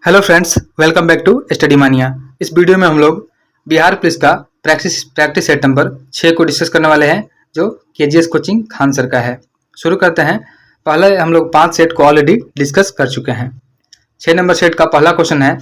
Hello friends, welcome back to Study Mania. इस video में हम लोग बिहार पुलिस का प्रैक्टिस सेट नंबर 6 को डिस्कस करने वाले हैं, जो केजीएस कोचिंग खान सर का है। शुरू करते हैं। पहले हम लोग 5 सेट को ऑलरेडी डिस्कस कर चुके हैं। 6 नंबर सेट का पहला क्वेश्चन है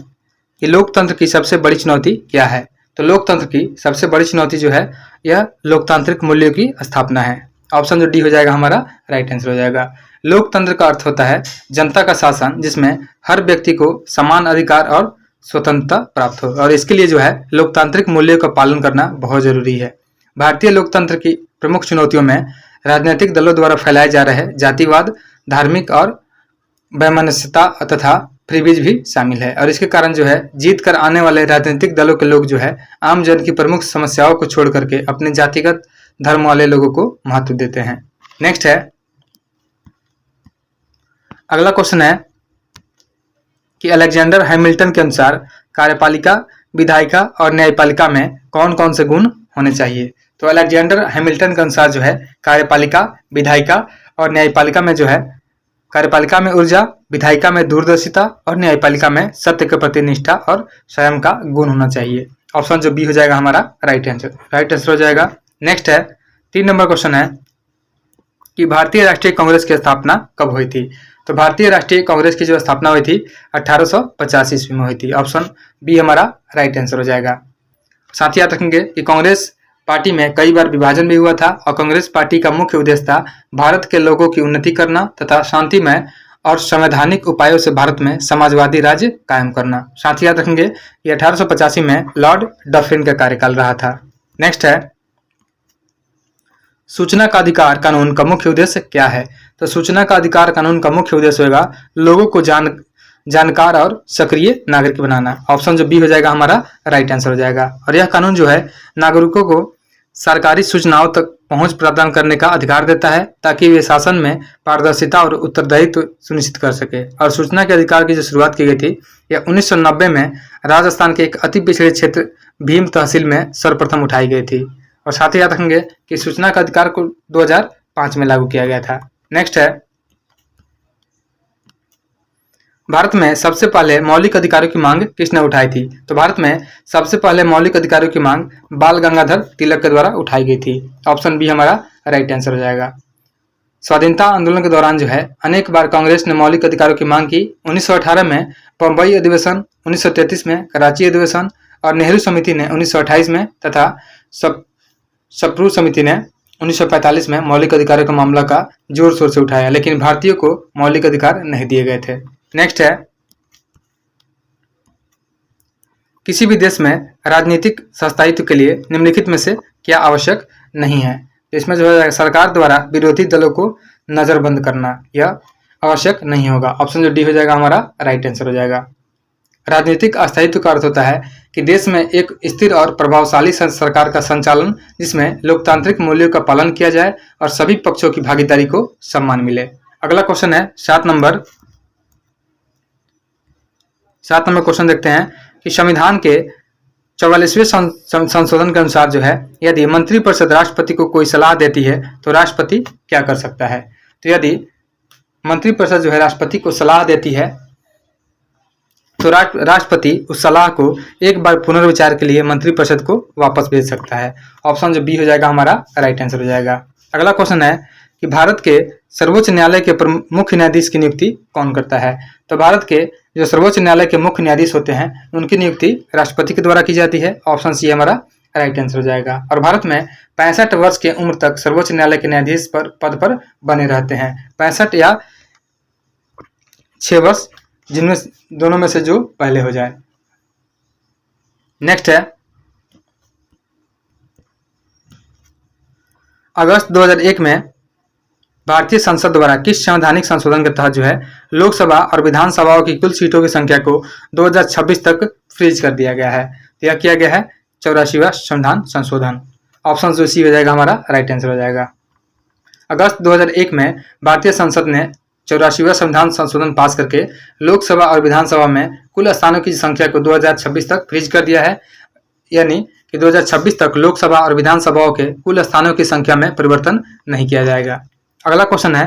कि लोकतंत्र की सबसे बड़ी चुनौती क्या है। तो लोकतंत्र की सबसे बड़ी चुनौती जो है यह लोकतांत्रिक मूल्यों की स्थापना है। ऑप्शन जो डी हो जाएगा हमारा राइट आंसर हो जाएगा। लोकतंत्र का अर्थ होता है जनता का शासन, जिसमें हर व्यक्ति को समान अधिकार और स्वतंत्रता प्राप्त हो, और इसके लिए जो है लोकतांत्रिक मूल्यों का पालन करना बहुत जरूरी है। भारतीय लोकतंत्र की प्रमुख चुनौतियों में राजनीतिक दलों द्वारा फैलाए जा रहे जातिवाद, धार्मिक और वैमनस्यता तथा फ्रीबीज भी शामिल है। और इसके कारण जो है जीत कर आने वाले राजनीतिक दलों के लोग जो है आम जन की प्रमुख समस्याओं को छोड़ करके अपने जातिगत धर्म वाले लोगों को महत्व देते हैं। नेक्स्ट है, अगला क्वेश्चन है कि अलेक्जेंडर हैमिल्टन के अनुसार कार्यपालिका, विधायिका और न्यायपालिका में कौन कौन से गुण होने चाहिए। तो अलेक्जेंडर हैमिल्टन के अनुसार जो है कार्यपालिका, विधायिका और न्यायपालिका में जो है कार्यपालिका में ऊर्जा, विधायिका में दूरदर्शिता और न्यायपालिका में सत्य के प्रति निष्ठा और स्वयं का गुण होना चाहिए। ऑप्शन जो बी हो जाएगा हमारा राइट आंसर हो जाएगा। नेक्स्ट है, 3 नंबर क्वेश्चन है कि भारतीय राष्ट्रीय कांग्रेस की स्थापना कब हुई थी। तो भारतीय राष्ट्रीय कांग्रेस की जो स्थापना हुई थी 1885 ईस्वी में हुई थी। ऑप्शन बी हमारा राइट आंसर हो जाएगा। साथ ही याद रखेंगे कि कांग्रेस पार्टी में कई बार विभाजन भी हुआ था, और कांग्रेस पार्टी का मुख्य उद्देश्य था भारत के लोगों की उन्नति करना तथा शांतिमय और संवैधानिक उपायों से भारत में समाजवादी राज्य कायम करना। साथ ही याद रखेंगे कि 1885 में लॉर्ड डफरिन का कार्यकाल रहा था। नेक्स्ट है, सूचना का अधिकार कानून का मुख्य उद्देश्य क्या है। तो सूचना का अधिकार कानून का मुख्य उद्देश्य होगा लोगों को जानकार और सक्रिय नागरिक बनाना। ऑप्शन जो बी हो जाएगा हमारा राइट आंसर हो जाएगा। और यह कानून जो है नागरिकों को सरकारी सूचनाओं तक पहुंच प्रदान करने का अधिकार देता है, ताकि वे शासन में पारदर्शिता और उत्तरदायित्व सुनिश्चित कर सके। और सूचना के अधिकार की जो शुरुआत की गई थी यह 1990 में राजस्थान के एक अति पिछड़े क्षेत्र भीम तहसील में सर्वप्रथम उठाई गई थी। और साथ ही याद रखेंगे कि सूचना का अधिकार को 2005 में लागू किया गया था। नेक्स्ट है, भारत में सबसे पहले मौलिक अधिकारों की मांग किसने उठाई थी। तो भारत में सबसे पहले मौलिक अधिकारों की मांग बाल गंगाधर तिलक के द्वारा उठाई गई थी। ऑप्शन बी हमारा राइट आंसर हो जाएगा। स्वाधीनता आंदोलन के दौरान जो है अनेक बार कांग्रेस ने मौलिक अधिकारों की मांग की। 1918 में बम्बई अधिवेशन, 1933 में कराची अधिवेशन और नेहरू समिति ने 1928 में तथा सप्रू समिति ने 1945 में मौलिक अधिकारों का मामला का जोर शोर से उठाया, लेकिन भारतीयों को मौलिक अधिकार नहीं दिए गए थे। नेक्स्ट है, किसी भी देश में राजनीतिक स्थायित्व के लिए निम्नलिखित में से क्या आवश्यक नहीं है। इसमें जो है सरकार द्वारा विरोधी दलों को नजरबंद करना यह आवश्यक नहीं होगा। ऑप्शन जो डी हो जाएगा हमारा राइट आंसर हो जाएगा। राजनीतिक अस्थायित्व का अर्थ होता है कि देश में एक स्थिर और प्रभावशाली सरकार का संचालन, जिसमें लोकतांत्रिक मूल्यों का पालन किया जाए और सभी पक्षों की भागीदारी को सम्मान मिले। अगला क्वेश्चन है 7 नंबर क्वेश्चन देखते हैं कि संविधान के 44वें संशोधन के अनुसार जो है यदि मंत्रिपरिषद राष्ट्रपति को कोई सलाह देती है तो राष्ट्रपति क्या कर सकता है। तो यदि मंत्रिपरिषद जो है राष्ट्रपति को सलाह देती है तो राष्ट्रपति उस सलाह को एक बार पुनर्विचार के लिए मंत्रिपरिषद को वापस भेज सकता है। ऑप्शन जो बी हो जाएगा हमारा राइट आंसर हो जाएगा। अगला क्वेश्चन है कि भारत के सर्वोच्च न्यायालय के मुख्य न्यायाधीश की नियुक्ति कौन करता है। तो भारत के जो सर्वोच्च न्यायालय के मुख्य न्यायाधीश होते हैं उनकी नियुक्ति राष्ट्रपति के द्वारा की जाती है। ऑप्शन सी हमारा राइट आंसर हो जाएगा। और भारत में 65 वर्ष की उम्र तक सर्वोच्च न्यायालय के न्यायाधीश पद पर बने रहते हैं। 65 या 6 वर्ष, जिनमें दोनों में से जो पहले हो जाए। नेक्स्ट है, अगस्त 2001 में भारतीय संसद द्वारा किस संवैधानिक संशोधन के तहत जो है लोकसभा और विधानसभाओं की कुल सीटों की संख्या को 2026 तक फ्रीज कर दिया गया है। तो यह किया गया है 84वां संविधान संशोधन। ऑप्शन जो सी हो जाएगा हमारा राइट आंसर हो जाएगा। अगस्त 2001 में भारतीय संसद ने 84वां संविधान संशोधन पास करके लोकसभा और विधानसभा में कुल स्थानों की संख्या को 2026 तक फ्रीज कर दिया है, यानी कि 2026 तक लोकसभा और विधानसभाओं के कुल स्थानों की संख्या में परिवर्तन नहीं किया जाएगा। अगला क्वेश्चन है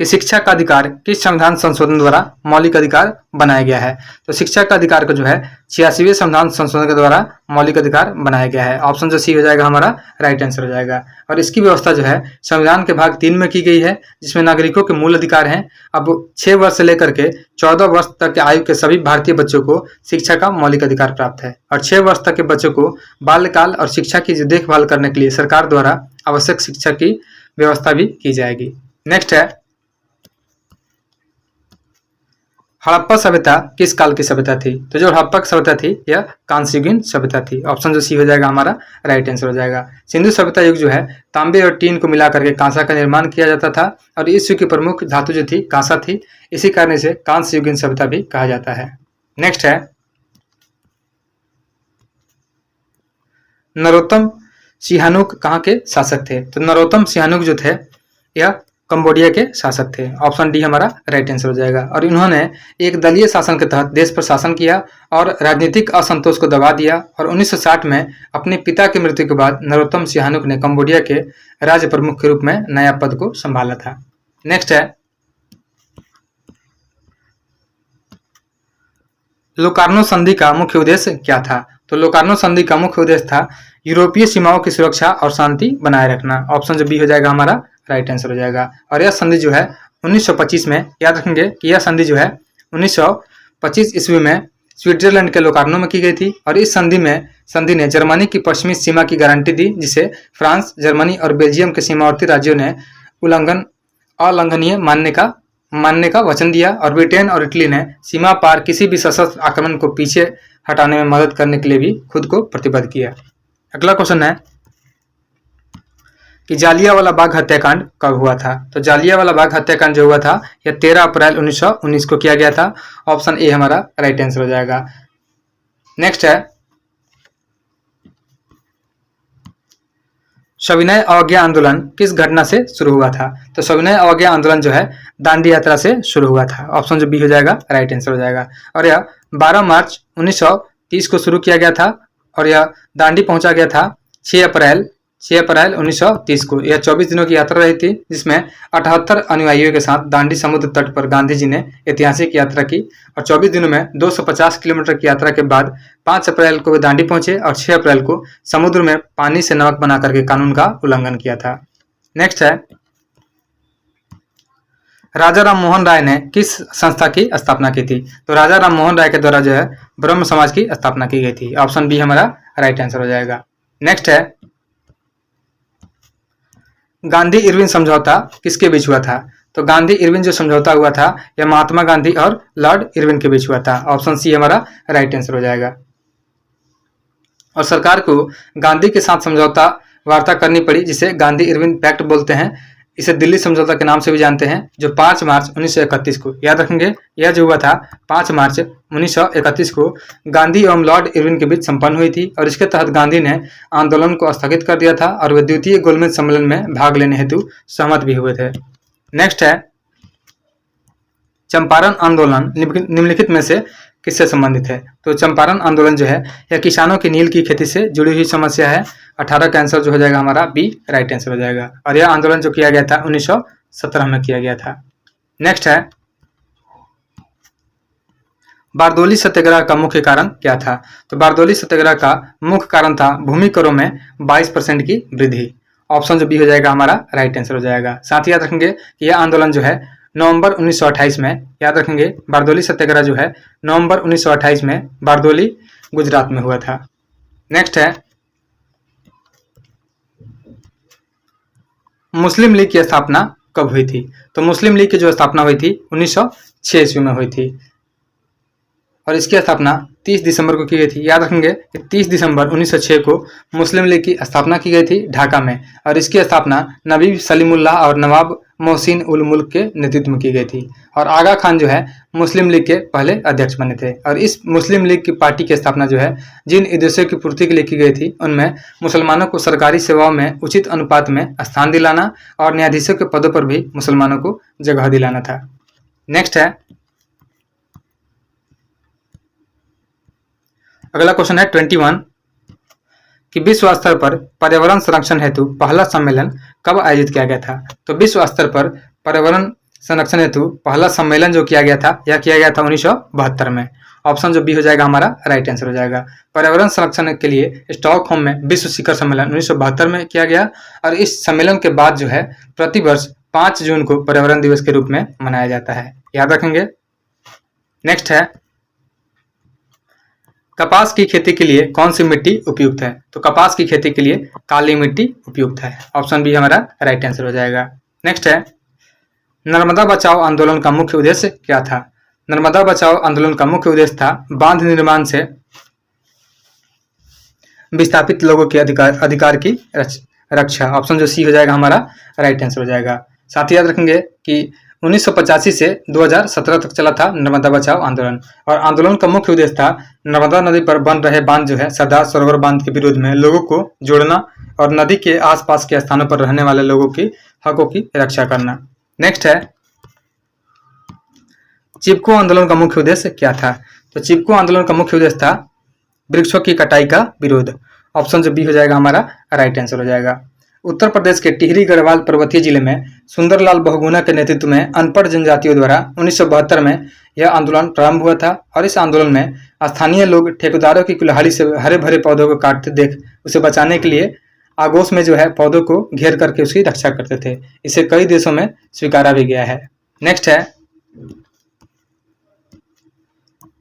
कि शिक्षा का अधिकार किस संविधान संशोधन द्वारा मौलिक अधिकार बनाया गया है। तो शिक्षा का अधिकार को जो है 86वें संविधान संशोधन के द्वारा मौलिक अधिकार बनाया गया है। ऑप्शन जो सी हो जाएगा हमारा राइट आंसर हो जाएगा। और इसकी व्यवस्था जो है संविधान के भाग 3 में की गई है, जिसमें नागरिकों के मूल अधिकार हैं। अब 6 वर्ष से लेकर के 14 वर्ष तक के आयु के सभी भारतीय बच्चों को शिक्षा का मौलिक अधिकार प्राप्त है, और 6 वर्ष तक के बच्चों को बाल्यकाल और शिक्षा की जो देखभाल करने के लिए सरकार द्वारा आवश्यक शिक्षा की व्यवस्था भी की जाएगी। नेक्स्ट है, हड़प्पा सभ्यता किस काल की सभ्यता थी। तो जो हड़प्पा सभ्यता थी यह कांस्ययुगीन सभ्यता थी। ऑप्शन जो सी हो जाएगा हमारा राइट आंसर हो जाएगा। सिंधु सभ्यता युग जो है तांबे और टीन को मिला करके कांसा का निर्माण किया जाता था, और इस युग की प्रमुख धातु जो थी कांसा थी, इसी कारण इसे कांस्ययुगीन सभ्यता भी कहा जाता है। नेक्स्ट है, नरोत्तम सिहानुक कहाँ के शासक थे। तो नरोत्तम सिहानुक जो थे यह कंबोडिया के शासक थे। ऑप्शन डी हमारा राइट आंसर हो जाएगा। और इन्होंने एक दलीय शासन के तहत देश पर शासन किया और राजनीतिक असंतोष को दबा दिया, और 1960 में अपने पिता की मृत्यु के बाद नरोत्तम सिहानुक ने कंबोडिया के राज्य प्रमुख के रूप में नया पद को संभाला था। नेक्स्ट है, लोकार्नो संधि का मुख्य उद्देश्य क्या था। तो लोकार्नो संधि का मुख्य उद्देश्य था यूरोपीय सीमाओं की सुरक्षा और शांति बनाए रखना। ऑप्शन जो बी हो जाएगा हमारा राइट आंसर हो जाएगा। और यह संधि जो है 1925 में, याद रखेंगे कि यह संधि जो है 1925 ईस्वी में स्विट्जरलैंड के लोकार्नो में की गई थी, और इस संधि ने जर्मनी की पश्चिमी सीमा की गारंटी दी, जिसे फ्रांस, जर्मनी और बेल्जियम के सीमावर्ती राज्यों ने अलंघनीय मानने का वचन दिया, और ब्रिटेन और इटली ने सीमा पार किसी भी सशस्त्र आक्रमण को पीछे हटाने में मदद करने के लिए भी खुद को प्रतिबद्ध किया। अगला क्वेश्चन है कि जालियांवाला बाग हत्याकांड कब हुआ था। तो जालियांवाला बाग हत्याकांड जो हुआ था यह 13 अप्रैल 1919 को किया गया था। ऑप्शन ए हमारा राइट आंसर हो जाएगा। नेक्स्ट है, सविनय अवज्ञा आंदोलन किस घटना से शुरू हुआ था। तो सविनय अवज्ञा आंदोलन जो है दांडी यात्रा से शुरू हुआ था। ऑप्शन जो बी हो जाएगा राइट आंसर हो जाएगा। और यह 12 मार्च 1930 को शुरू किया गया था, और यह दांडी पहुंचा गया था 6 अप्रैल 1930 को। यह 24 दिनों की यात्रा रही थी, जिसमें 78 अनुयायियों के साथ दांडी समुद्र तट पर गांधी जी ने ऐतिहासिक यात्रा की, और 24 दिनों में 250 किलोमीटर की यात्रा के बाद 5 अप्रैल को वे दांडी पहुंचे, और 6 अप्रैल को समुद्र में पानी से नमक बना करके कानून का उल्लंघन किया था। नेक्स्ट है, राजा राम मोहन राय ने किस संस्था की स्थापना की थी। तो राजा राम मोहन राय के द्वारा जो है ब्रह्म समाज की स्थापना की गई थी। ऑप्शन बी हमारा राइट आंसर हो जाएगा। नेक्स्ट है, गांधी इरविन समझौता किसके बीच हुआ था। तो गांधी इरविन जो समझौता हुआ था यह महात्मा गांधी और लॉर्ड इरविन के बीच हुआ था। ऑप्शन सी हमारा राइट आंसर हो जाएगा। और सरकार को गांधी के साथ समझौता वार्ता करनी पड़ी, जिसे गांधी इरविन पैक्ट बोलते हैं। इसे दिल्ली समझौता के नाम से भी जानते हैं, जो 5 मार्च 1931 को, याद रखेंगे यह जो हुआ था 5 मार्च 1931 को गांधी एवं लॉर्ड इरविन के बीच संपन्न हुई थी, और इसके तहत गांधी ने आंदोलन को स्थगित कर दिया था, और वे द्वितीय गोलमेज सम्मेलन में भाग लेने हेतु सहमत भी हुए थे। नेक्स्ट है, चंपारण आंदोलन निम्नलिखित में से किससे संबंधित है। तो चंपारण आंदोलन जो है यह किसानों की नील की खेती से जुड़ी हुई समस्या है। 18 का आंसर जो हो जाएगा हमारा बी राइट आंसर हो जाएगा। और यह आंदोलन जो किया गया था 1917 में किया गया था। नेक्स्ट है, बारदोली सत्याग्रह का मुख्य कारण क्या था। तो बारदोली सत्याग्रह का मुख्य कारण था भूमि करों में 22% की वृद्धि। ऑप्शन जो बी हो जाएगा हमारा राइट आंसर हो जाएगा। साथ ही याद रखेंगे कि यह आंदोलन जो है नवंबर 1928 में, याद रखेंगे बारदोली सत्याग्रह जो है नवंबर 1928 में बारदोली गुजरात में हुआ था। नेक्स्ट है, मुस्लिम लीग की स्थापना कब हुई थी। तो मुस्लिम लीग की जो स्थापना हुई थी 1906 ईस्वी में हुई थी, और इसकी स्थापना 30 दिसंबर को की गई थी। याद रखेंगे कि 30 दिसंबर 1906 को मुस्लिम लीग की स्थापना की गई थी ढाका में, और इसकी स्थापना नबी सलीमुल्लाह और नवाब मोहसिन उल मुल्क के नेतृत्व में की गई थी। और आगा खान जो है मुस्लिम लीग के पहले अध्यक्ष बने थे। और इस मुस्लिम लीग की पार्टी की स्थापना जो है जिन उद्देश्यों की पूर्ति के लिए की गई थी, उनमें मुसलमानों को सरकारी सेवाओं में उचित अनुपात में स्थान दिलाना, और न्यायाधीशों के पदों पर भी मुसलमानों को जगह दिलाना था। नेक्स्ट है, अगला क्वेश्चन है 21 कि विश्व स्तर पर पर्यावरण संरक्षण हेतु पहला सम्मेलन कब आयोजित किया गया था। तो विश्व स्तर पर पर्यावरण संरक्षण हेतु पहला सम्मेलन जो किया गया था यह किया गया था 1972 में। ऑप्शन जो बी हो जाएगा हमारा राइट आंसर हो जाएगा। पर्यावरण संरक्षण के लिए स्टॉकहोम में विश्व शिखर सम्मेलन 1972 में किया गया और इस सम्मेलन के बाद जो है प्रतिवर्ष 5 जून को पर्यावरण दिवस के रूप में मनाया जाता है, याद रखेंगे। नेक्स्ट है कपास की खेती के लिए कौन सी मिट्टी उपयुक्त है? तो कपास की खेती के लिए काली मिट्टी उपयुक्त है। ऑप्शन बी हमारा राइट आंसर हो जाएगा। नेक्स्ट है नर्मदा बचाओ आंदोलन का मुख्य उद्देश्य क्या था? नर्मदा बचाओ आंदोलन का मुख्य उद्देश्य था बांध निर्माण से विस्थापित लोगों के अधिकार की रक्षा। ऑप्शन जो सी हो जाएगा हमारा राइट आंसर हो जाएगा। साथ ही याद रखेंगे कि 1985 से 2017 तक चला था नर्मदा बचाओ आंदोलन और आंदोलन का मुख्य उद्देश्य था नर्मदा नदी पर बन रहे बांध जो है सरदार सरोवर बांध के विरोध में लोगों को जोड़ना और नदी के आसपास के स्थानों पर रहने वाले लोगों की हकों की रक्षा करना। नेक्स्ट है चिपको आंदोलन का मुख्य उद्देश्य क्या था? तो चिपको आंदोलन का मुख्य उद्देश्य था वृक्षों की कटाई का विरोध। ऑप्शन जो बी हो जाएगा हमारा राइट आंसर हो जाएगा। उत्तर प्रदेश के टिहरी गढ़वाल पर्वतीय जिले में सुंदरलाल बहुगुणा के नेतृत्व में अनपढ़ जनजातियों द्वारा 1972 में यह आंदोलन प्रारंभ हुआ था और इस आंदोलन में स्थानीय लोग ठेकेदारों की कुल्हाड़ी से हरे भरे पौधों को काटते देख उसे बचाने के लिए आगोश में जो है पौधों को घेर करके उसकी रक्षा करते थे। इसे कई देशों में स्वीकारा भी गया है। नेक्स्ट है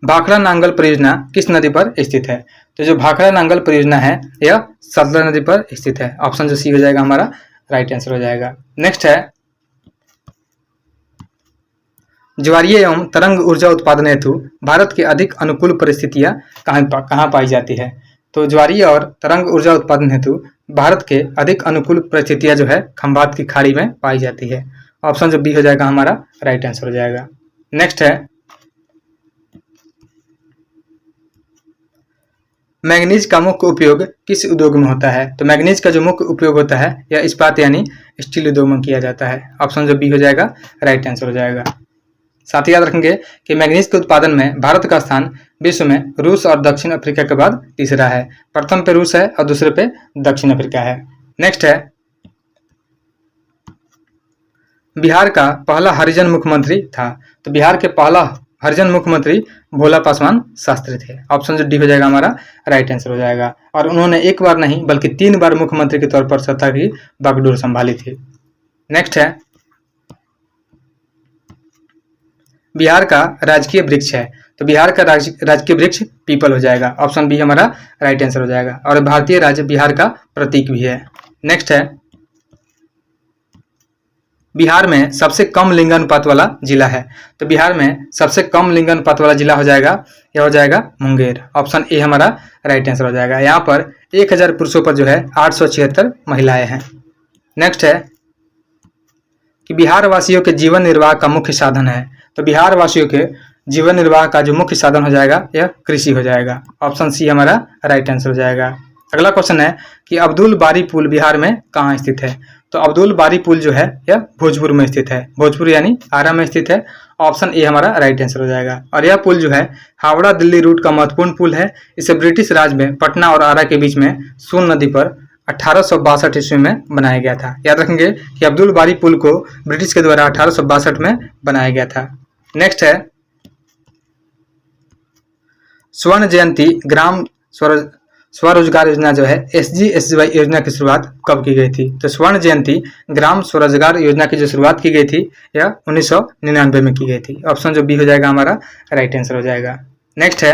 भाखड़ा नांगल परियोजना किस नदी पर स्थित है? तो जो भाखड़ा नांगल परियोजना है यह सतलज नदी पर स्थित है। ऑप्शन जो सी हो जाएगा हमारा राइट आंसर हो जाएगा। नेक्स्ट है ज्वारीय एवं तरंग ऊर्जा उत्पादन हेतु भारत की अधिक अनुकूल परिस्थितियां कहाँ पाई जाती है? तो ज्वारीय और तरंग ऊर्जा उत्पादन हेतु भारत के अधिक अनुकूल परिस्थितियां जो है खंभात की खाड़ी में पाई जाती है। ऑप्शन जो बी हो जाएगा हमारा राइट आंसर हो जाएगा। नेक्स्ट है मैग्नीज का मुख्य उपयोग किस उद्योग में होता है? तो मैग्नीज का जो मुख्य उपयोग होता है यह इस्पात यानी स्टील उद्योग में किया जाता है। ऑप्शन जो बी हो जाएगा राइट आंसर हो जाएगा। साथ ही याद रखेंगे कि मैग्नीज के उत्पादन में भारत का स्थान विश्व में रूस और दक्षिण अफ्रीका के बाद तीसरा है। प्रथम पे रूस है और दूसरे पे दक्षिण अफ्रीका है। नेक्स्ट है बिहार का पहला हरिजन मुख्यमंत्री था। तो बिहार के पहला हरिजन मुख्यमंत्री भोला पासवान शास्त्री थे। ऑप्शन जो डी हो जाएगा हमारा राइट आंसर हो जाएगा और उन्होंने एक बार नहीं बल्कि 3 बार मुख्यमंत्री के तौर पर सत्ता की बागडोर संभाली थी। नेक्स्ट है बिहार का राजकीय वृक्ष है। तो बिहार का राजकीय वृक्ष पीपल हो जाएगा। ऑप्शन बी हमारा राइट आंसर हो जाएगा और भारतीय राज्य बिहार का प्रतीक भी है। नेक्स्ट है बिहार में सबसे कम लिंगानुपात वाला जिला है। तो बिहार में सबसे कम लिंगानुपात वाला जिला हो जाएगा यह हो जाएगा मुंगेर। ऑप्शन ए हमारा राइट आंसर हो जाएगा। यहाँ पर 1000 पुरुषों पर जो है 876 महिलाएं हैं। नेक्स्ट है कि बिहार वासियों के जीवन निर्वाह का मुख्य साधन है। तो बिहार वासियों के जीवन निर्वाह का जो मुख्य साधन हो जाएगा यह कृषि हो जाएगा। ऑप्शन सी हमारा राइट आंसर हो जाएगा। अगला क्वेश्चन है कि अब्दुल बारी पुल बिहार में कहाँ स्थित है? तो अब्दुल बारी पुल जो है यह भोजपुर में स्थित है। भोजपुर यानी आरा में स्थित है। ऑप्शन ए हमारा राइट आंसर हो जाएगा और यह पुल जो है हावड़ा दिल्ली रूट का महत्वपूर्ण पुल है। इसे ब्रिटिश राज में पटना और आरा के बीच में सोन नदी पर 1862 ईस्वी में बनाया गया था। याद रखेंगे कि अब्दुल बारी पुल को ब्रिटिश के द्वारा 1862 में बनाया गया था। नेक्स्ट है स्वर्ण जयंती ग्राम स्वरोजगार योजना जो है SGSY योजना की शुरुआत कब की गई थी? तो स्वर्ण जयंती ग्राम स्वरोजगार योजना की जो शुरुआत की गई थी यह 1999 में की गई थी। ऑप्शन जो बी हो जाएगा हमारा राइट आंसर हो जाएगा। नेक्स्ट है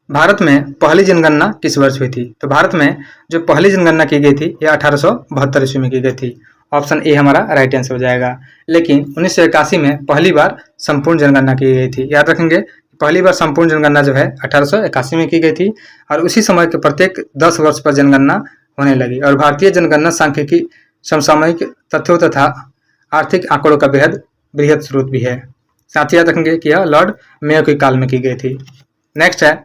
भारत में पहली जनगणना किस वर्ष हुई थी? तो भारत में जो पहली जनगणना की गई थी यह 1872 ईस्वी में की गई थी। ऑप्शन ए हमारा राइट आंसर हो जाएगा। लेकिन 1981 में पहली बार संपूर्ण जनगणना की गई थी। याद रखेंगे पहली बार संपूर्ण जनगणना जो है 1881 में की गई थी और उसी समय के प्रत्येक 10 वर्ष पर जनगणना होने लगी और भारतीय जनगणना सांख्यिकी समसामयिक तथ्यों तथा आर्थिक आंकड़ों का बेहद बृहद स्रोत भी है। साथ ही याद रखेंगे कि यह लॉर्ड मेयो के काल में की गई थी। नेक्स्ट है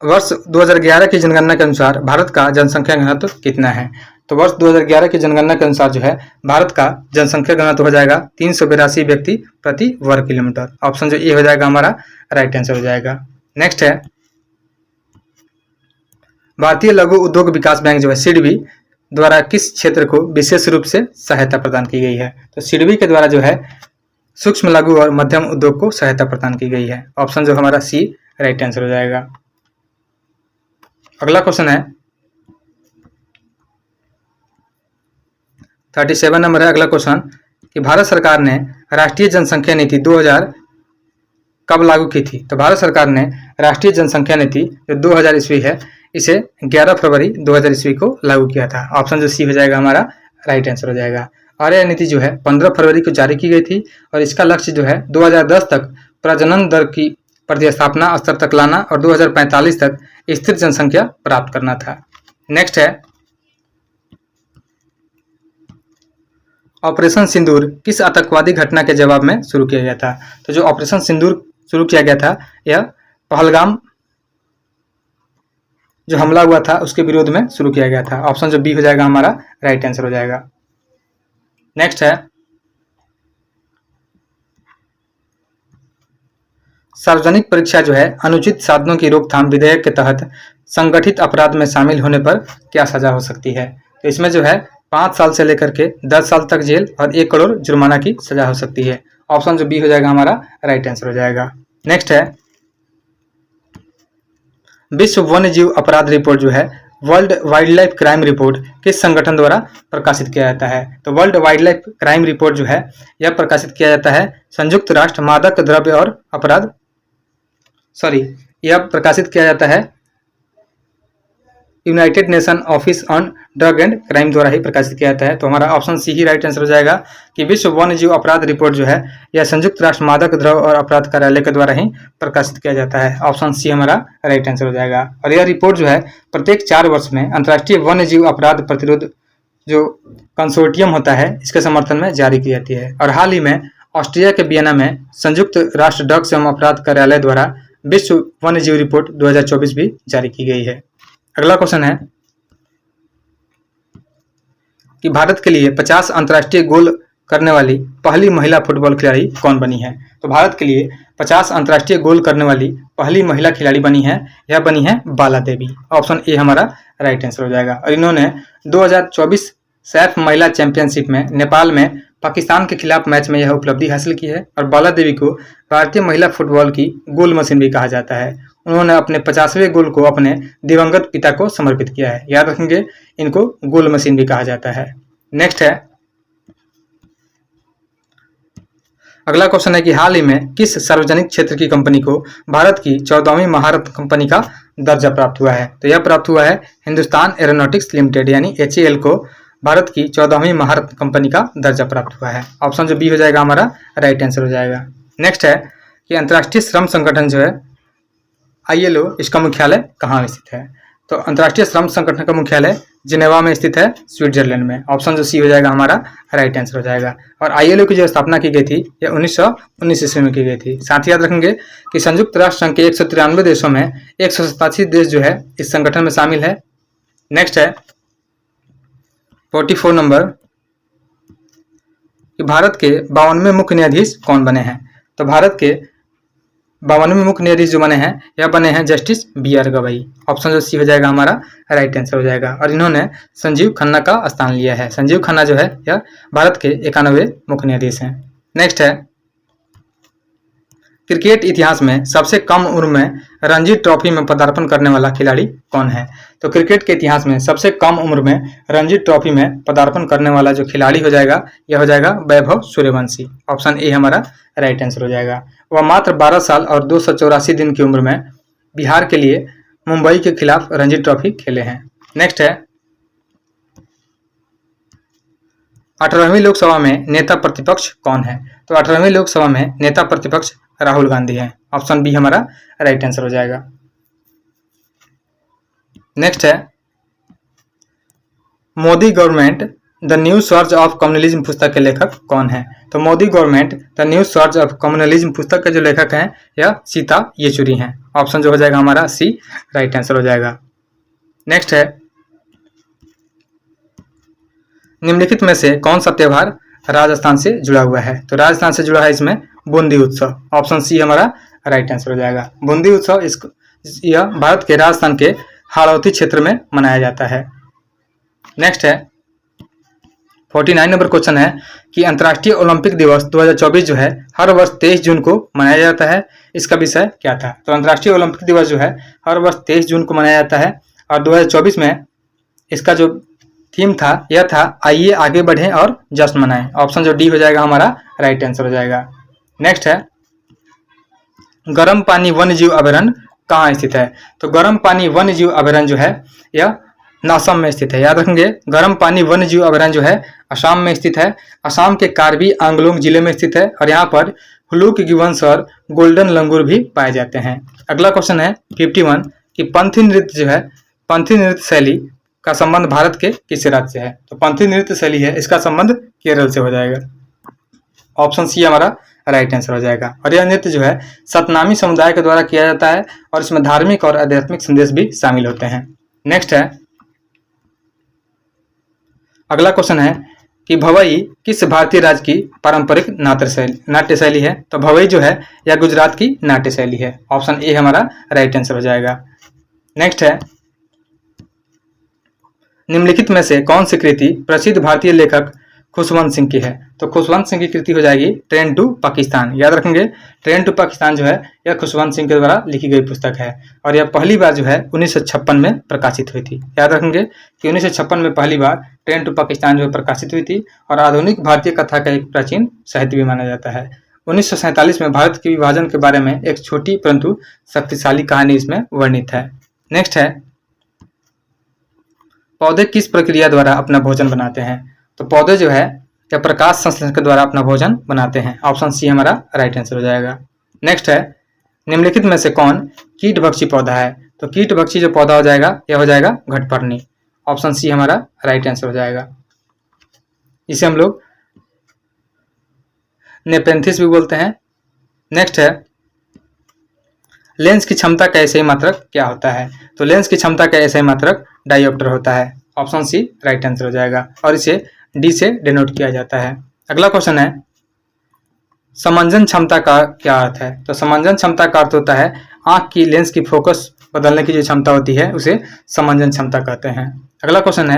वर्ष 2011 की जनगणना के अनुसार भारत का जनसंख्या घनत्व कितना है? तो वर्ष 2011 की जनगणना के अनुसार जो है भारत का जनसंख्या घनत्व हो जाएगा 382 व्यक्ति प्रति वर्ग किलोमीटर। ऑप्शन जो ए हो जाएगा हमारा राइट आंसर हो जाएगा। नेक्स्ट है भारतीय लघु उद्योग विकास बैंक जो है सिडबी द्वारा किस क्षेत्र को विशेष रूप से सहायता प्रदान की गई है? तो सिडबी के द्वारा जो है सूक्ष्म, लघु और मध्यम उद्योग को सहायता प्रदान की गई है। ऑप्शन जो हमारा सी राइट आंसर हो जाएगा। अगला क्वेश्चन है 37 नंबर है अगला क्वेश्चन कि भारत सरकार ने राष्ट्रीय जनसंख्या नीति 2000 कब लागू की थी? तो भारत सरकार ने राष्ट्रीय जनसंख्या नीति जो 2000 ईस्वी है इसे 11 फरवरी 2000 ईस्वी को लागू किया था। ऑप्शन जो सी हो जाएगा हमारा राइट आंसर हो जाएगा। और यह नीति जो है 15 फरवरी को जारी की गई थी और इसका लक्ष्य जो है 2010 तक प्रजनन दर की प्रतिस्थापना स्तर तक लाना और 2045 तक स्थिर जनसंख्या प्राप्त करना था। नेक्स्ट है ऑपरेशन सिंदूर किस आतंकवादी घटना के जवाब में शुरू किया गया था? तो जो ऑपरेशन सिंदूर शुरू किया गया था यह पहलगाम जो हमला हुआ था उसके विरोध में शुरू किया गया था। ऑप्शन जो बी हो जाएगा हमारा राइट आंसर हो जाएगा। नेक्स्ट है सार्वजनिक परीक्षा जो है अनुचित साधनों की रोकथाम विधेयक के तहत संगठित अपराध में शामिल होने पर क्या सजा हो सकती है? तो इसमें जो है 5 साल से लेकर के 10 साल तक जेल और 1 करोड़ जुर्माना की सजा हो सकती है। ऑप्शन जो बी हो जाएगा हमारा राइट आंसर हो जाएगा। नेक्स्ट है विश्व वन्य जीव अपराध रिपोर्ट जो है world wild life crime report किस संगठन द्वारा प्रकाशित किया जाता है? तो world wild life crime report जो है यह प्रकाशित किया जाता है संयुक्त राष्ट्र मादक द्रव्य और अपराध यह प्रकाशित किया जाता है United nation office on drug and crime द्वारा ही प्रकाशित किया जाता है। तो हमारा ऑप्शन सी ही राइट आंसर हो जाएगा कि विश्व वन्य जीव अपराध रिपोर्ट जो है यह संयुक्त राष्ट्र मादक द्रव्य और अपराध कार्यालय के द्वारा ही प्रकाशित किया जाता है। ऑप्शन सी हमारा राइट आंसर हो जाएगा। और यह रिपोर्ट जो है प्रत्येक 4 वर्ष में अंतर्राष्ट्रीय वन्य जीव अपराध प्रतिरोध जो कंसोर्टियम होता है इसके समर्थन में जारी की जाती है। और हाल ही में ऑस्ट्रिया के वियना में संयुक्त राष्ट्र ड्रग्स एवं अपराध कार्यालय द्वारा विश्व वन्य जीव रिपोर्ट 2024 भी जारी की गई है। अगला क्वेश्चन है कि भारत के लिए 50 अंतर्राष्ट्रीय गोल करने वाली पहली महिला फुटबॉल खिलाड़ी कौन बनी है? तो भारत के लिए 50 अंतर्राष्ट्रीय गोल करने वाली पहली महिला खिलाड़ी बनी है, यह बनी है बाला देवी। ऑप्शन ए हमारा राइट आंसर हो जाएगा। और इन्होंने 2024 सैफ महिला चैंपियनशिप में नेपाल में पाकिस्तान के खिलाफ मैच में यह उपलब्धि हासिल की है। और बाला देवी को भारतीय महिला फुटबॉल की गोल मशीन भी कहा जाता है। उन्होंने अपने 50वें गोल को अपने दिवंगत पिता को समर्पित किया है। याद रखेंगे इनको गोल मशीन भी कहा जाता है। नेक्स्ट है अगला क्वेश्चन है कि हाल ही में किस सार्वजनिक क्षेत्र की कंपनी को भारत की 14वीं महारत्न कंपनी का दर्जा प्राप्त हुआ है? तो यह प्राप्त हुआ है हिंदुस्तान एरोनॉटिक्स लिमिटेड यानी HAL को भारत की 14वीं महारत्न कंपनी का दर्जा प्राप्त हुआ है। ऑप्शन जो बी हो जाएगा हमारा राइट आंसर हो जाएगा। नेक्स्ट है कि अंतर्राष्ट्रीय श्रम संगठन जो है ILO इसका मुख्यालय कहाँ स्थित है? तो अंतर्राष्ट्रीय श्रम संगठन का मुख्यालय जिनेवा में स्थित है स्विट्जरलैंड में। ऑप्शन जो सी हो जाएगा हमारा राइट आंसर हो जाएगा। और ILO की जो स्थापना की गई थी यह 1919 ईस्वी में की गई थी। साथ ही याद रखेंगे कि संयुक्त राष्ट्र संघ के 193 देशों में 187 देश जो है इस संगठन में शामिल है। नेक्स्ट है 44 नंबर कि भारत के 52वें मुख्य न्यायाधीश कौन बने हैं? तो भारत के 52वें मुख्य न्यायाधीश जो बने हैं यह बने हैं जस्टिस BR गवई। ऑप्शन जो सी हो जाएगा हमारा राइट आंसर हो जाएगा। और इन्होंने संजीव खन्ना का स्थान लिया है। संजीव खन्ना जो है यह भारत के 91वें मुख्य न्यायाधीश हैं। नेक्स्ट है क्रिकेट इतिहास में सबसे कम उम्र में रणजी ट्रॉफी में पदार्पण करने वाला खिलाड़ी कौन है? तो क्रिकेट के इतिहास में सबसे कम उम्र में रणजी ट्रॉफी में पदार्पण करने वाला जो खिलाड़ी हो जाएगा यह हो जाएगा वैभव सूर्यवंशी। ऑप्शन ए हमारा राइट आंसर हो जाएगा। वह मात्र 12 साल और 284 दिन की उम्र में बिहार के लिए मुंबई के खिलाफ रणजी ट्रॉफी खेले हैं। नेक्स्ट है 18वीं लोकसभा में नेता प्रतिपक्ष कौन है? तो 18वीं लोकसभा में नेता प्रतिपक्ष राहुल गांधी हैं। ऑप्शन बी हमारा राइट आंसर हो जाएगा। नेक्स्ट है Modi government the new surge of communalism पुस्तक के लेखक कौन है? तो Modi government the new surge of communalism पुस्तक के जो लेखक हैं यह सीता येचुरी हैं। ऑप्शन जो हो जाएगा हमारा सी राइट आंसर हो जाएगा। नेक्स्ट है निम्नलिखित में से कौन सा त्योहार राजस्थान से जुड़ा हुआ है? तो राजस्थान से जुड़ा है इसमें बूंदी उत्सव। ऑप्शन सी हमारा राइट आंसर हो जाएगा। बूंदी उत्सव यह भारत के राजस्थान के हाड़ौती क्षेत्र में मनाया जाता है। नेक्स्ट है 49 नंबर क्वेश्चन है कि अंतर्राष्ट्रीय ओलंपिक दिवस 2024 जो है हर वर्ष 23 जून को मनाया जाता है, इसका विषय क्या था। तो अंतर्राष्ट्रीय ओलंपिक दिवस जो है हर वर्ष 23 जून को मनाया जाता है और 2024 में इसका जो थीम था यह था आइए आगे बढ़ें और जश्न मनाएं। ऑप्शन जो डी हो जाएगा हमारा राइट आंसर हो जाएगा। नेक्स्ट है गर्म पानी वन्य जीव अभयारण्य कहाँ स्थित है। तो गर्म पानी वन्य जीव अभयारण्य जो है यह असम में स्थित है। याद रखेंगे गर्म पानी वन्य जीव अभयारण्य जो है असम में स्थित है। असम के कार्बी आंगलोंग जिले में स्थित है और यहाँ पर हुलुक गिबन्स और गोल्डन लंगूर भी पाए जाते हैं। अगला क्वेश्चन है 51 कि पंथी नृत्य जो है पंथी नृत्य शैली का संबंध भारत के किस राज्य से है। तो पंथी नृत्य शैली है इसका संबंध केरल से हो जाएगा। ऑप्शन सी हमारा राइट आंसर हो जाएगा। और यह नृत्य जो है सतनामी समुदाय के द्वारा किया जाता है और इसमें धार्मिक और आध्यात्मिक संदेश भी शामिल होते हैं। नेक्स्ट है अगला क्वेश्चन है कि भवई किस भारतीय राज्य की पारंपरिक नाट्य शैली है। तो भवई जो है यह गुजरात की नाट्य शैली है। ऑप्शन ए हमारा राइट आंसर हो जाएगा। नेक्स्ट है निम्नलिखित में से कौन सी कृति प्रसिद्ध भारतीय लेखक खुशवंत सिंह की है। तो खुशवंत सिंह की कृति हो जाएगी ट्रेन टू पाकिस्तान। याद रखेंगे ट्रेन टू पाकिस्तान जो है यह खुशवंत सिंह के द्वारा लिखी गई पुस्तक है और यह पहली बार जो है 1956 में प्रकाशित हुई थी। याद रखेंगे कि 1956 में पहली बार ट्रेन टू पाकिस्तान जो है प्रकाशित हुई थी और आधुनिक भारतीय कथा का एक प्राचीन साहित्य भी माना जाता है। 1947 में भारत के विभाजन के बारे में एक छोटी परंतु शक्तिशाली कहानी इसमें वर्णित है। नेक्स्ट है पौधे किस प्रक्रिया द्वारा अपना भोजन बनाते हैं। तो पौधे जो है या प्रकाश संश्लेषण के द्वारा अपना भोजन बनाते हैं। ऑप्शन सी हमारा राइट आंसर हो जाएगा। नेक्स्ट है निम्नलिखित में से कौन कीटभक्षी पौधा है। तो कीटभक्षी जो पौधा हो जाएगा यह हो जाएगा घटपर्णी। ऑप्शन सी हमारा राइट आंसर हो जाएगा। इसे हम लोग नेपेंथिस भी बोलते हैं। नेक्स्ट है लेंस की क्षमता का एसआई मात्रक क्या होता है। तो लेंस की क्षमता का एसआई मात्रक डायोप्टर होता है। ऑप्शन सी राइट आंसर हो जाएगा और इसे डी से डिनोट किया जाता है। अगला क्वेश्चन है समंजन क्षमता का क्या अर्थ है। तो समंजन क्षमता का अर्थ होता है आंख की लेंस की फोकस बदलने की जो क्षमता होती है उसे समंजन क्षमता कहते हैं। अगला क्वेश्चन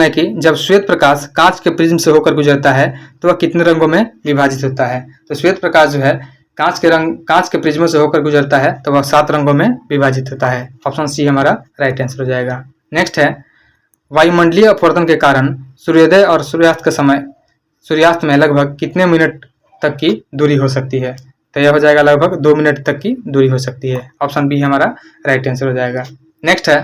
है कि जब श्वेत प्रकाश कांच के प्रिज्म से होकर गुजरता है तो वह कितने रंगों में विभाजित होता है। तो श्वेत प्रकाश जो है कांच के प्रिज्मों से होकर गुजरता है तो वह 7 रंगों में विभाजित होता है। ऑप्शन सी हमारा राइट आंसर हो जाएगा। नेक्स्ट है वायुमंडलीय अपवर्तन के कारण सूर्योदय और सूर्यास्त में लगभग कितने मिनट तक की दूरी हो सकती है। तो यह हो जाएगा लगभग 2 मिनट तक की दूरी हो सकती है। ऑप्शन बी हमारा राइट आंसर हो जाएगा। नेक्स्ट है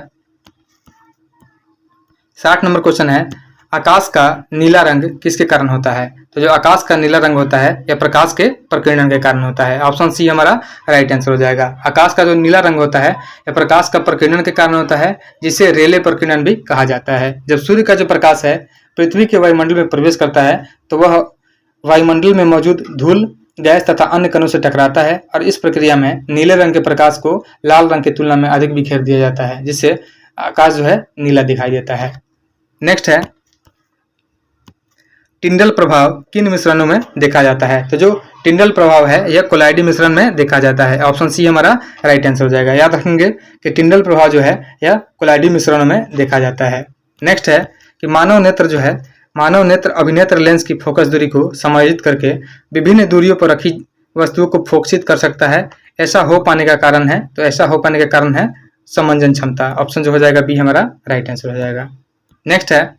60 नंबर क्वेश्चन है आकाश का नीला रंग किसके कारण होता है। तो जो आकाश का नीला रंग होता है यह प्रकाश के प्रकीर्णन के कारण होता है। ऑप्शन सी हमारा राइट आंसर हो जाएगा। आकाश का जो नीला रंग होता है यह प्रकाश का प्रकीर्णन के कारण होता है जिसे रेले प्रकीर्णन भी कहा जाता है। जब सूर्य का जो प्रकाश है पृथ्वी के वायुमंडल में प्रवेश करता है तो वह वायुमंडल में मौजूद धूल गैस तथा अन्य कणों से टकराता है और इस प्रक्रिया में नीले रंग के प्रकाश को लाल रंग की तुलना में अधिक बिखेर दिया जाता है जिससे आकाश जो है नीला दिखाई देता है। नेक्स्ट है टिंडल प्रभाव किन मिश्रणों में देखा जाता है। तो जो टिंडल प्रभाव है यह कोलाइडी मिश्रण में देखा जाता है। ऑप्शन सी हमारा राइट आंसर हो जाएगा। याद रखेंगे कि टिंडल प्रभाव जो है यह कोलाइडी मिश्रणों में देखा जाता है। नेक्स्ट है कि मानव नेत्र अभिनेत्र लेंस की फोकस दूरी को समायोजित करके विभिन्न दूरियों पर रखी वस्तुओं को फोकसित कर सकता है। ऐसा हो पाने का कारण है समंजन क्षमता। ऑप्शन जो हो जाएगा बी हमारा राइट आंसर हो जाएगा। नेक्स्ट है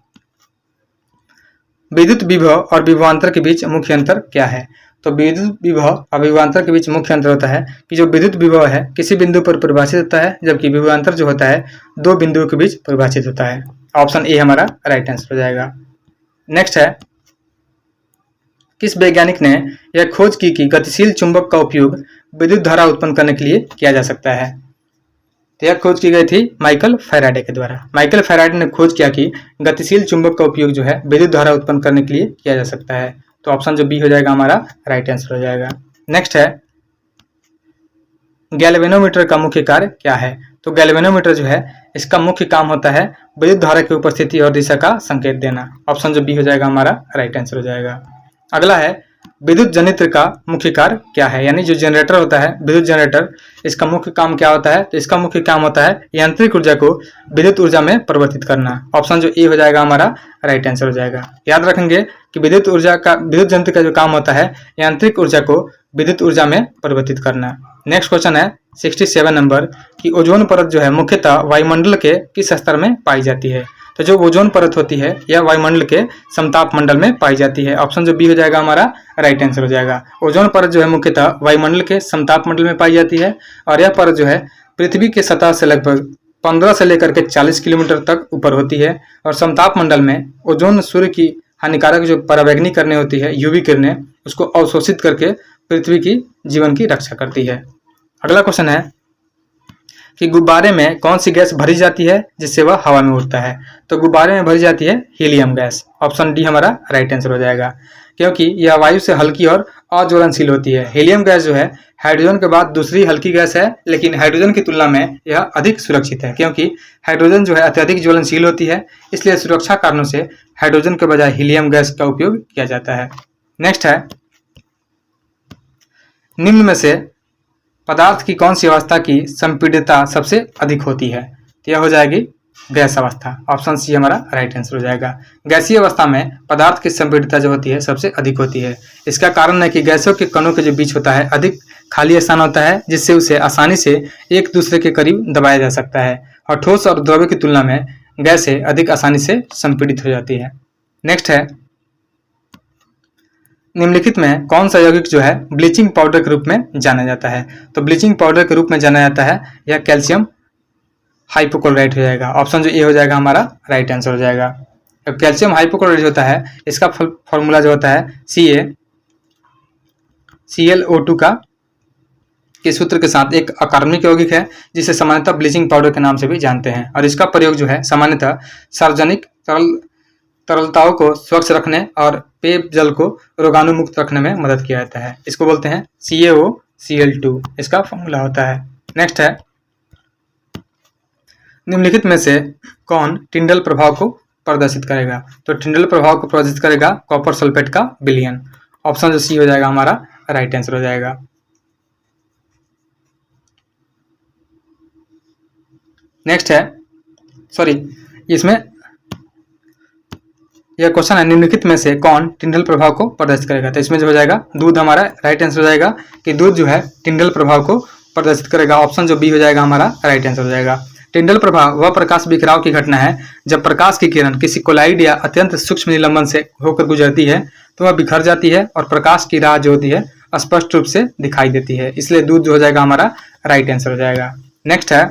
विद्युत विभव और विभवांतर के बीच मुख्य अंतर क्या है। तो विद्युत विभव और विभवांतर के बीच मुख्य अंतर होता है कि जो विद्युत विभव है किसी बिंदु पर परिभाषित होता है जबकि विभवांतर जो होता है 2 बिंदुओं के बीच परिभाषित होता है। ऑप्शन ए हमारा राइट आंसर हो जाएगा। नेक्स्ट है किस वैज्ञानिक ने यह खोज की कि गतिशील चुंबक का उपयोग विद्युत धारा उत्पन्न करने के लिए किया जा सकता है। तो यह खोज की गई थी माइकल फैराडे के द्वारा। माइकल फैराडे ने खोज किया कि गतिशील चुंबक का उपयोग जो है विद्युत धारा उत्पन्न करने के लिए किया जा सकता है। तो ऑप्शन जो बी हो जाएगा हमारा राइट आंसर हो जाएगा। नेक्स्ट है गैल्वेनोमीटर का मुख्य कार्य क्या है। तो गैल्वेनोमीटर जो है इसका मुख्य काम होता है विद्युत धारा की उपस्थिति और दिशा का संकेत देना। ऑप्शन जो बी हो जाएगा हमारा राइट आंसर हो जाएगा। अगला है विद्युत जनरेटर का मुख्य कार्य क्या है, यानी जो जनरेटर होता है विद्युत जनरेटर, इसका मुख्य काम क्या होता है? तो इसका मुख्य काम होता है यांत्रिक ऊर्जा को विद्युत ऊर्जा में परिवर्तित करना। ऑप्शन जो ए हो जाएगा हमारा राइट आंसर हो जाएगा। याद रखेंगे कि विद्युत जनरेटर का जो काम होता है यांत्रिक ऊर्जा को विद्युत ऊर्जा में परिवर्तित करना। नेक्स्ट क्वेश्चन है 67 नंबर कि ओजोन परत जो है मुख्यतः वायुमंडल के किस स्तर में पाई जाती है? तो जो ओजोन परत होती है यह वायुमंडल के समताप मंडल में पाई जाती है। ऑप्शन जो बी हो जाएगा हमारा राइट आंसर हो जाएगा। ओजोन परत जो है मुख्यतः वायुमंडल के समताप मंडल में पाई जाती है और यह परत जो है पृथ्वी के सतह से लगभग 15 से लेकर के 40 किलोमीटर तक ऊपर होती है और समताप मंडल में ओजोन सूर्य की हानिकारक जो पराबैंगनी किरणें होती है यूवी किरणें, उसको अवशोषित करके पृथ्वी की जीवन की रक्षा करती है। अगला क्वेश्चन है कि गुब्बारे में कौन सी गैस भरी जाती है जिससे वह हवा में उड़ता है? तो गुब्बारे में भरी जाती है हीलियम गैस। ऑप्शन डी हमारा राइट आंसर हो जाएगा, क्योंकि यह वायु से हल्की और अज्वलनशील होती है। हीलियम गैस जो है हाइड्रोजन के बाद दूसरी हल्की गैस है, लेकिन हाइड्रोजन की तुलना में यह अधिक सुरक्षित है, क्योंकि हाइड्रोजन जो है अत्यधिक ज्वलनशील होती है, इसलिए सुरक्षा कारणों से हाइड्रोजन के बजाय हीलियम गैस का उपयोग किया जाता है। नेक्स्ट है निम्न में से पदार्थ की कौन सी अवस्था की संपीडितता सबसे अधिक होती है? तो यह हो जाएगी गैस अवस्था। ऑप्शन सी हमारा राइट आंसर हो जाएगा। गैसीय अवस्था में पदार्थ की संपीडितता जो होती है सबसे अधिक होती है। इसका कारण है कि गैसों के कणों के जो बीच होता है अधिक खाली स्थान होता है, जिससे उसे आसानी से एक दूसरे के करीब दबाया जा सकता है और ठोस और द्रव्य की तुलना में गैसें अधिक आसानी से संपीड़ित हो जाती है। नेक्स्ट है निम्नलिखित में कौन सा यौगिक जो है ब्लीचिंग पाउडर के रूप में जाना जाता है? तो ब्लीचिंग पाउडर के रूप में जाना जाता है यह कैल्शियम हाइपोक्लोराइड हो जाएगा। ऑप्शन जो ए हो जाएगा हमारा राइट आंसर हो जाएगा। कैल्शियम हाइपोक्लोराइड होता है, इसका फॉर्मूला जो होता है CaClO2 के सूत्र के साथ एक अकार्बनिक यौगिक है, जिसे सामान्यतः ब्लीचिंग पाउडर के नाम से भी जानते हैं और इसका प्रयोग जो है सामान्यतः सार्वजनिक तरलताओं को स्वच्छ रखने और पेय जल को रोगाणु मुक्त रखने में मदद किया जाता है। इसको बोलते हैं CaOCl2, इसका फॉर्मूला होता है। नेक्स्ट है निम्नलिखित में से कौन टिंडल प्रभाव को प्रदर्शित करेगा? तो टिंडल प्रभाव को प्रदर्शित करेगा कॉपर सल्फेट का विलयन। ऑप्शन जो सी हो जाएगा हमारा राइट आंसर हो जाएगा। नेक्स्ट है इसमें यह क्वेश्चन है निम्नलिखित में से कौन टिंडल प्रभाव को प्रदर्शित करेगा? तो इसमें जो हो जाएगा दूध हमारा राइट आंसर हो जाएगा कि दूध जो है टिंडल प्रभाव को प्रदर्शित करेगा। ऑप्शन जो बी हो जाएगा हमारा राइट आंसर हो जाएगा। टिंडल प्रभाव वह प्रकाश बिखराव की घटना है जब प्रकाश की किरण किसी कोलाइड या अत्यंत सूक्ष्म निलंबन से होकर गुजरती है तो वह बिखर जाती है और प्रकाश की राह जो होती है स्पष्ट रूप से दिखाई देती है, इसलिए दूध जो हो जाएगा हमारा राइट आंसर हो जाएगा। नेक्स्ट है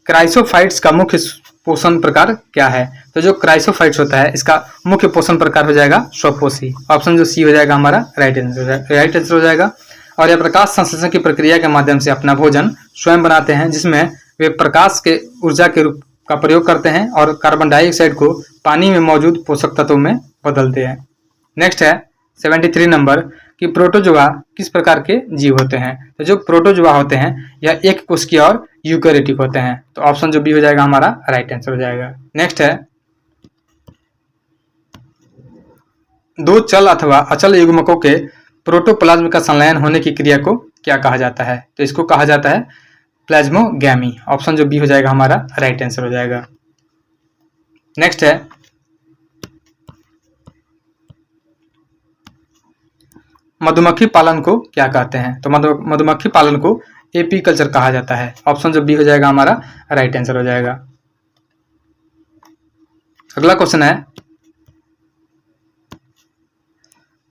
क्राइसोफाइट्स का मुख्य पोषण प्रकार क्या है? तो जो क्राइसोफाइट्स होता है इसका मुख्य पोषण प्रकार हो जाएगा स्वपोषी। ऑप्शन जो सी हो जाएगा हमारा राइट आंसर हो जाएगा। और यह प्रकाश संश्लेषण की प्रक्रिया के माध्यम से अपना भोजन स्वयं बनाते हैं, जिसमें वे प्रकाश के ऊर्जा के रूप का प्रयोग करते हैं और कार्बन डाइऑक्साइड को पानी में मौजूद पोषक तत्वों में बदलते हैं। नेक्स्ट है 73 नंबर कि प्रोटोजोआ किस प्रकार के जीव होते हैं? तो जो प्रोटोजोआ होते हैं यह एक कोशिकीय और यूकेरियोटिक होते हैं। तो ऑप्शन जो बी हो जाएगा हमारा राइट आंसर हो जाएगा। नेक्स्ट है दो चल अथवा अचल युग्मकों के प्रोटोप्लाज्म का संलयन होने की क्रिया को क्या कहा जाता है? तो इसको कहा जाता है प्लाज्मोगैमी। ऑप्शन जो बी हो जाएगा हमारा राइट आंसर हो जाएगा। नेक्स्ट है मधुमक्खी पालन को क्या कहते हैं? तो मधुमक्खी पालन को एपीकल्चर कहा जाता है। ऑप्शन जो बी हो जाएगा हमारा राइट आंसर हो जाएगा। अगला क्वेश्चन है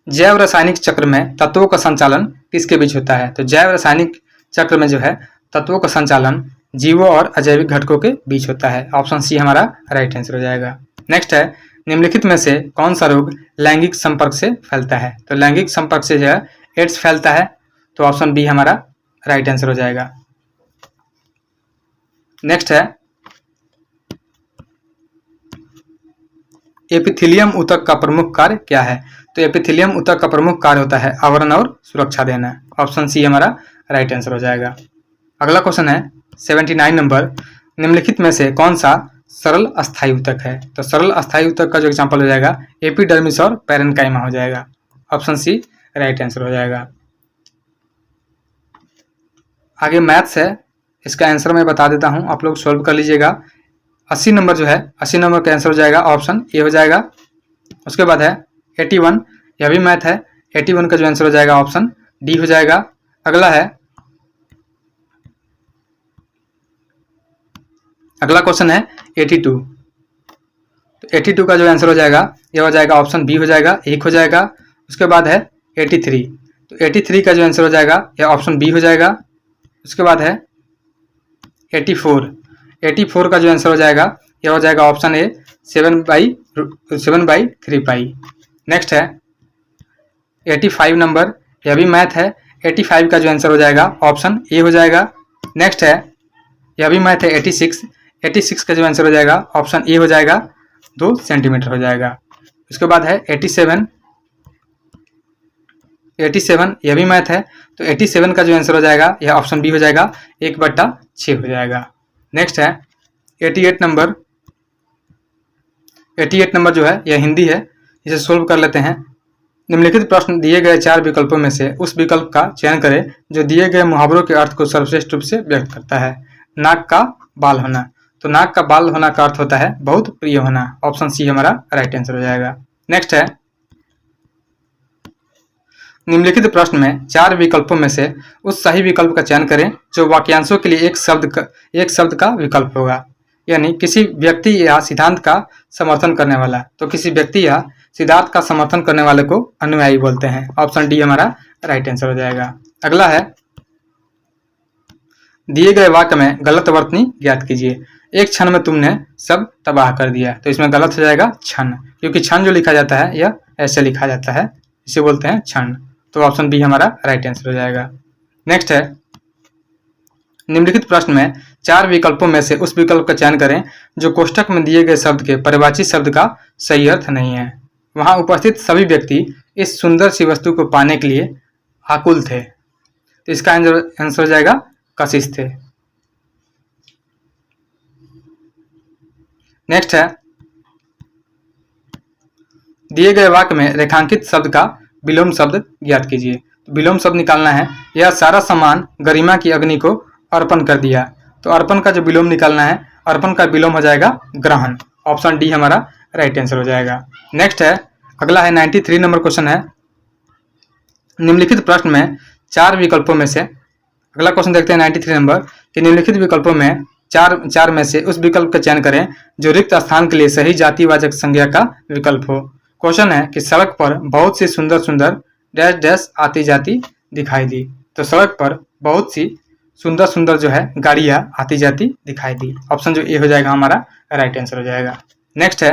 जैव रासायनिक चक्र में तत्वों का संचालन किसके बीच होता है? तो जैव रासायनिक चक्र में जो है तत्वों का संचालन जीवों और अजैविक घटकों के बीच होता है। ऑप्शन सी हमारा राइट आंसर हो जाएगा। नेक्स्ट है निम्नलिखित में से कौन सा रोग लैंगिक संपर्क से फैलता है? तो लैंगिक संपर्क से जो है एड्स फैलता है। तो ऑप्शन बी हमारा राइट आंसर हो जाएगा। नेक्स्ट है एपिथेलियम ऊतक का प्रमुख कार्य क्या है? तो एपिथेलियम ऊतक का प्रमुख कार्य होता है आवरण और सुरक्षा देना। ऑप्शन सी हमारा राइट आंसर हो जाएगा। अगला क्वेश्चन है 79 नंबर निम्नलिखित में से कौन सा सरल अस्थायी ऊतक है। तो सरल अस्थायी ऊतक का जो एग्जाम्पल हो जाएगा एपिडर्मिस और पैरेन्काइमा हो जाएगा। ऑप्शन सी राइट आंसर हो जाएगा। आगे मैथ्स है, इसका आंसर मैं बता देता हूं, आप लोग सॉल्व कर लीजिएगा। 80 नंबर जो है 80 नंबर का आंसर हो जाएगा ऑप्शन ए हो जाएगा। उसके बाद है 81, यह भी मैथ है। 81 का जो आंसर हो जाएगा ऑप्शन डी हो जाएगा। अगला क्वेश्चन है 82। तो 82 का जो आंसर हो जाएगा यह हो जाएगा ऑप्शन बी हो जाएगा, 1 हो जाएगा। उसके बाद है 83। तो 83 का जो आंसर हो जाएगा यह ऑप्शन बी हो जाएगा। उसके बाद है 84। 84 का जो आंसर हो जाएगा यह हो जाएगा ऑप्शन ए 7/3 पाई। नेक्स्ट है 85 नंबर, यह भी मैथ है। 85 का जो आंसर हो जाएगा ऑप्शन ए हो जाएगा। नेक्स्ट है यह भी मैथ है 86। 86 का जो आंसर हो जाएगा ऑप्शन ए हो जाएगा, 2 सेंटीमीटर हो जाएगा। उसके बाद है 87। 87 यह भी मैथ है। तो 87 का जो आंसर हो जाएगा यह ऑप्शन बी हो जाएगा, 1/6 हो जाएगा। नेक्स्ट है 88 नंबर। 88 नंबर जो है यह हिंदी है, इसे सोल्व कर लेते हैं। निम्नलिखित प्रश्न दिए गए 4 विकल्पों में से उस विकल्प का चयन करें जो दिए गए मुहावरों के अर्थ को सर्वश्रेष्ठ रूप से व्यक्त करता है। नाक का बाल होना। तो नाक का बाल होना का अर्थ होता है बहुत प्रिय होना। ऑप्शन सी हमारा राइट आंसर हो जाएगा। नेक्स्ट है निम्नलिखित प्रश्न में 4 विकल्पों में से उस सही विकल्प का चयन करें जो वाक्यांशों के लिए एक शब्द का विकल्प होगा। यानी किसी व्यक्ति या सिद्धांत का समर्थन करने वाला। तो किसी व्यक्ति या सिद्धांत का समर्थन करने वाले को अनुयायी बोलते हैं। ऑप्शन डी हमारा राइट आंसर हो जाएगा। अगला है दिए गए वाक्य में गलत वर्तनी ज्ञात कीजिए। एक क्षण में तुमने सब तबाह कर दिया। तो इसमें गलत हो जाएगा क्षण, क्योंकि क्षण जो लिखा जाता है यह ऐसे लिखा जाता है, इसे बोलते हैं क्षण। तो ऑप्शन बी हमारा राइट आंसर हो जाएगा। नेक्स्ट है निम्नलिखित प्रश्न में 4 विकल्पों में से उस विकल्प का चयन करें जो कोष्ठक में दिए गए शब्द के परिभाषित शब्द का सही अर्थ नहीं है। वहां उपस्थित सभी व्यक्ति इस सुंदर सी वस्तु को पाने के लिए आकुल थे। तो इसका आंसर हो जाएगा कशिश थे। नेक्स्ट है दिए गए वाक्य में रेखांकित शब्द का विलोम शब्द ज्ञात कीजिए। तो विलोम शब्द निकालना है। यह सारा सामान गरिमा की अग्नि को अर्पण कर दिया। तो अर्पण का जो विलोम निकालना है, अर्पण का विलोम हो जाएगा ग्रहण। ऑप्शन डी हमारा राइट आंसर हो जाएगा। नेक्स्ट है अगला है 93 नंबर क्वेश्चन है। निम्नलिखित प्रश्न में 4 विकल्पों में से अगला क्वेश्चन देखते हैं 93 नंबर कि निम्नलिखित विकल्पों में चार में से उस विकल्प का चयन करें जो रिक्त स्थान के लिए सही जातिवाचक संज्ञा का विकल्प हो। क्वेश्चन है कि सड़क पर बहुत सी सुंदर सुंदर डैश डैश आती जाती दिखाई दी। तो सड़क पर बहुत सी सुंदर सुंदर जो है गाड़ियां आती जाती दिखाई दी। ऑप्शन जो ए हो जाएगा हमारा राइट आंसर हो जाएगा। नेक्स्ट है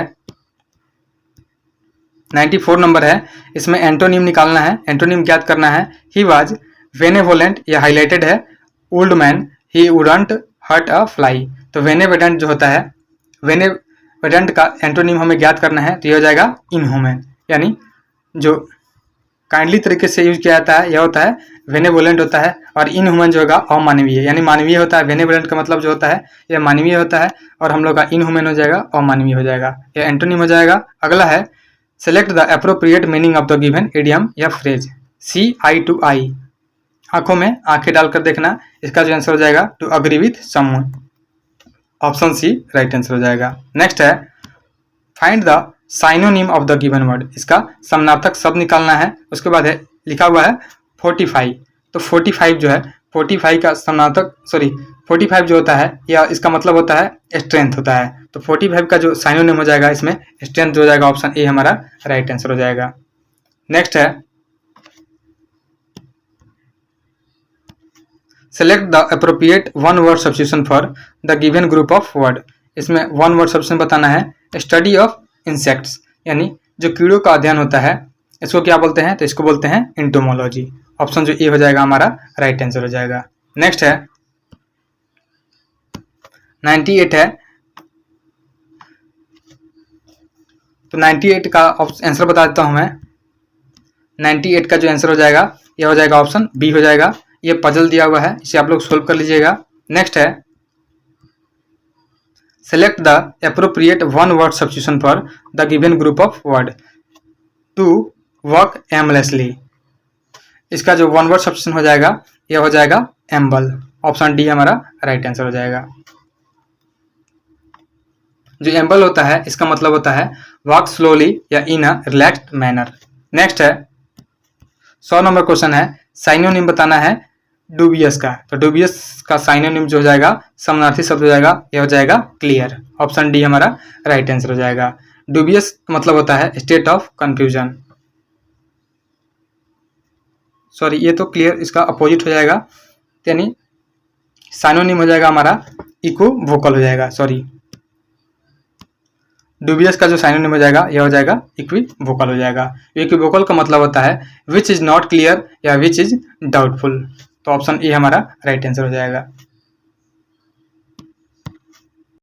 94 नंबर है। इसमें एंटोनिम निकालना है, एंटोनिम ज्ञात करना है। ही वाज बेनेवोलेंट, या हाईलाइटेड है। Old man, he wouldn't hurt a fly. तो बेनेवोलेंट जो होता है, बेनेवोलेंट का एंटोनिम हमें ज्ञात करना है। तो यह हो जाएगा इनह्यूमन, यानी जो काइंडली तरीके से यूज किया जाता है यह होता है बेनेवोलेंट होता है। और इनह्यूमन जो होगा अमानवीय, यानी मानवीय होता है। बेनेवोलेंट का मतलब जो होता है यह मानवीय होता है, और हम लोग का इनह्यूमन हो जाएगा अमानवीय हो जाएगा। यह एंटोनिम हो जाएगा। अगला है select the appropriate meaning of the given idiom या फ्रेज। सी आई टू आई, आंखों में आंखें डालकर देखना। इसका जो आंसर हो जाएगा to agree with someone. Option C right answer हो जाएगा। नेक्स्ट है find the synonym of the given word. इसका समानार्थक शब्द निकालना है। उसके बाद है लिखा हुआ है 45। तो 45 जो है 45 का समानार्थक 45 जो होता है या इसका मतलब होता है स्ट्रेंथ होता है। तो 45 का जो साइनोनिम हो जाएगा इसमें स्ट्रेंथ हो जाएगा। ऑप्शन ए हमारा राइट आंसर हो जाएगा। नेक्स्ट है select the appropriate one word substitution for the given group of word. इसमें वन वर्ड सब्स्टिट्यूशन बताना है। स्टडी ऑफ इंसेक्ट्स, यानी जो कीड़ों का अध्ययन होता है इसको क्या बोलते हैं? तो इसको बोलते हैं एंटोमोलॉजी। ऑप्शन जो ए हो जाएगा हमारा राइट आंसर हो जाएगा। नेक्स्ट है 98 है। तो 98 का आंसर बता देता हूं मैं। 98 का जो आंसर हो जाएगा यह हो जाएगा ऑप्शन बी हो जाएगा। ये पजल दिया हुआ है, इसे आप लोग सोल्व कर लीजिएगा। नेक्स्ट है select the appropriate one word substitution for the given group of word to work aimlessly. इसका जो वन वर्ड सब्स्टिट्यूशन हो जाएगा यह हो जाएगा एम्बल। ऑप्शन डी हमारा राइट आंसर हो जाएगा। जो एम्बल होता है इसका मतलब होता है वॉक स्लोली या इन अ रिलैक्स्ड मैनर। नेक्स्ट है 100 नंबर क्वेश्चन है, साइनोनिम बताना है डूबियस का। तो डूबियस का साइनोनिम जो हो जाएगा समानार्थी शब्द हो जाएगा, यह हो जाएगा क्लियर। ऑप्शन डी हमारा राइट आंसर हो जाएगा। डूबियस मतलब होता है स्टेट ऑफ कंफ्यूजन। सॉरी, ये तो क्लियर इसका अपोजिट हो जाएगा, यानी साइनोनिम हो जाएगा हमारा इक्विवोकल हो जाएगा। सॉरी, डूबियस का जो साइनोनिम हो जाएगा यह हो जाएगा इक्विवोकल हो जाएगा। इक्विवोकल का मतलब होता है विच इज नॉट क्लियर या विच इज डाउटफुल। तो ऑप्शन ए हमारा राइट आंसर हो जाएगा।